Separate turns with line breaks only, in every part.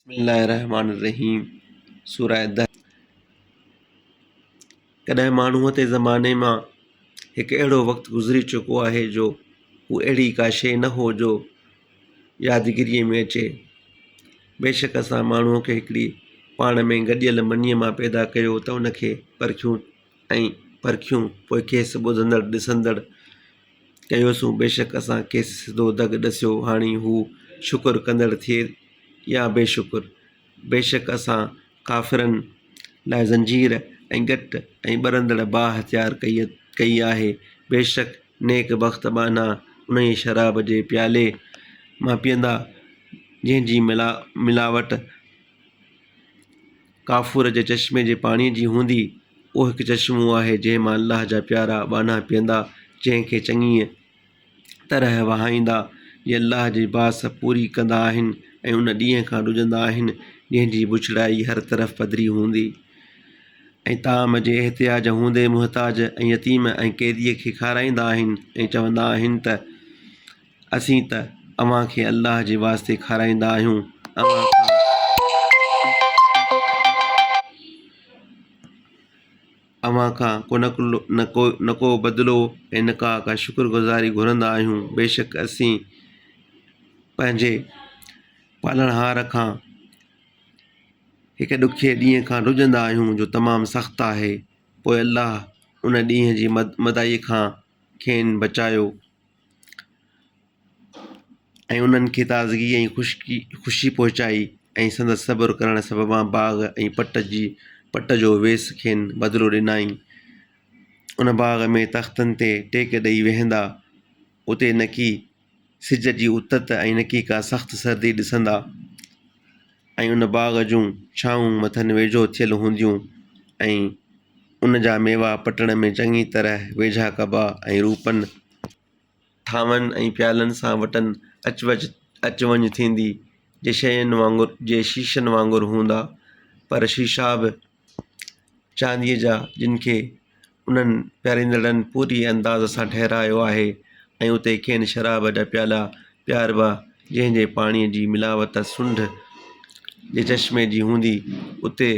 बिस्मिल्लाहिर्रहमानिर्रहीम। सूरह दह। कॾहिं माण्हूअ ते ज़माने मां हिकु अहिड़ो वक़्तु गुज़री चुको आहे जो हू अहिड़ी का शइ न हो जो यादगिरीअ में अचे। बेशक असां माण्हूअ खे हिकिड़ी पाण में गॾियल मनीअ मां पैदा कयो त उनखे परखियूं पोइ खेसि ॿुधंदड़ ॾिसंदड़ कयोसीं। बेशक असां खेसि सिधो दग ॾसियो, हाणे हू शुकुर कंदड़ थिए या बेशुकुर। बेशक असां काफ़िरनि लाइ ज़ंजीर ऐं गट ऐं ॿरंदड़ बाहि हथियार कई आहे। बेशक नेक बख़्तबाना उन ई शराब जे प्याले मां पीअंदा जंहिंजी मिलावट काफ़ूर जे चश्मे जे पाणीअ जी हूंदी। उहो हिकु चश्मो आहे जंहिं मां अलाह जा प्यारा बाना पीअंदा, जंहिंखे चङीअ तरह वहाईंदा, जे अलाह जी बास पूरी कंदा आहिनि ऐं उन ॾींहं खां ॾुजंदा आहिनि जंहिंजी बुछड़ाई हर तरफ़ पधरी हूंदी। ऐं ताम जे एहतियाज हूंदे मुहताज ऐं यतीम ऐं क़ैदीअ खे खाराईंदा आहिनि ऐं चवंदा आहिनि त असीं त अव्हां खे अलाह जे वास्ते खाराईंदा आहियूं, अव्हां खां न को बदिलो ऐं न का शुक्रगुज़ारी घुरंदा आहियूं। बेशक असीं पंहिंजे पालणहार खां हिकु ॾुखे ॾींहं खां ॾुजंदा आहियूं जो तमामु सख़्तु आहे। पोइ अलाह उन ॾींहं जी मदाईअ खां खेनि बचायो ऐं उन्हनि खे ताज़गी ऐं ख़ुशी पहुचाई ऐं संदसि सब्र करण सबबा बाग़ ऐं पट जो वेस खेनि बदिलो ॾिनाई। उन बाग़ में तख़्तनि ते टेक ॾेई वेहंदा, उते न की सिज जी उतत ऐं न की का सख़्तु सर्दी ॾिसंदा। ऐं उन बाग़ जूं छाऊं मथनि वेझो थियल हूंदियूं ऐं उन जा मेवा पटण में चङी तरह वेझा कबा ऐं रूपनि थांवनि ऐं प्यालनि सां वटनि अच वञ थींदी जे शीशनि वांगुरु हूंदा, पर शीशा बि चांदीअ जा, जिन खे उन्हनि प्यारींदड़नि पूरी अंदाज़ सां ठहिरायो आहे। ऐं उते खेनि शराब जा प्याला प्यारबा जंहिंजे पाणीअ जी मिलावट सुंढ जे चश्मे जी हूंदी। उते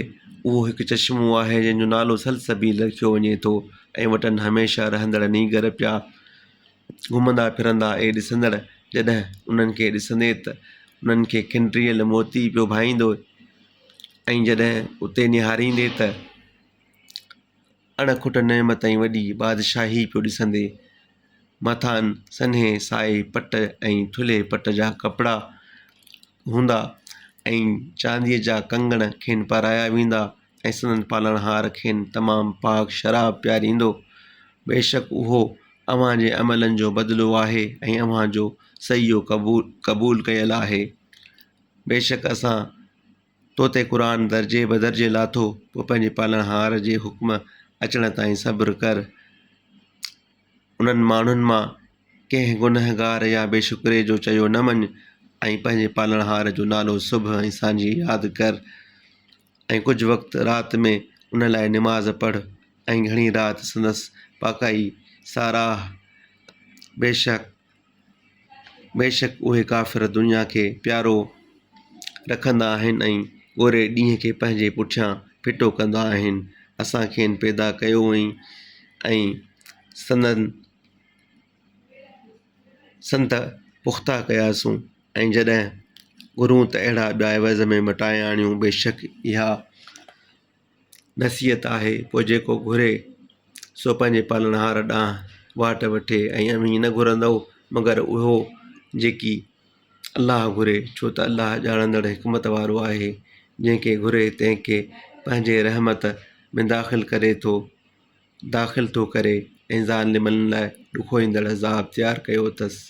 उहो हिकु चश्मो आहे जंहिंजो नालो सलसबील रखियो वञे थो ऐं वटनि हमेशह रहंदड़ नीगर पिया घुमंदा फिरंदा ऐं ॾिसंदड़ जॾहिं उन्हनि खे ॾिसंदे त उन्हनि खे खिंड्रियल मोती पियो भाईंदो ऐं जॾहिं उते निहारींदे त अणखुट नेमत ऐं वॾी बादशाही पियो ॾिसंदे। मथां सन्हे साए पट ऐं थुल्हे पट जा कपिड़ा हूंदा ऐं चांदीअ जा कंगण खेनि पाराया वेंदा ऐं संदन पालणहार खेनि तमामु पाक शराब प्यारींदो। बेशक उहो अव्हां जे अमलनि जो बदिलो आहे ऐं अव्हां जो सईयो क़बूल कयल आहे। बेशक असां तो ते क़ुर दर्जे बदर्जे लाथो, पोइ पंहिंजे पालणहार जे हुक्म अचण ताईं सब्र कर। उन्हनि माण्हुनि मां कंहिं गुनहगार या बेशुक्रे जो चयो न मञ ऐं पंहिंजे पालणहार जो नालो सुबुह ऐं सांझी यादि कर ऐं कुझु वक़्तु राति में उन लाइ निमाज़ पढ़ ऐं घणी राति संदसि पाकाई साराह। बेशक उहे काफ़िर दुनिया खे प्यारो रखंदा आहिनि ऐं ॻोरे ॾींहं खे पंहिंजे पुठियां फिटो कंदा आहिनि। असां खेनि पैदा कयो ऐं संत पुख़्ता कयासीं ऐं जॾहिं घुरूं त अहिड़ा ॿिया एवज़ में मटाए आणियूं। बेशक इहा नसीहत आहे, पोइ जेको घुरे सो पंहिंजे पालणहार ॾांहुं वाट वठे ऐं अमीं न घुरंदो मगर उहो जेकी अलाह घुरे, छो त अलाह ॼाणंदड़ हिकमत वारो आहे। जंहिंखे घुरे तंहिंखे पंहिंजे रहमत में दाख़िल थो करे ऐं ज़ालिमनि लाइ ॾुखोईंदड़ अज़ाब तयारु कयो अथसि।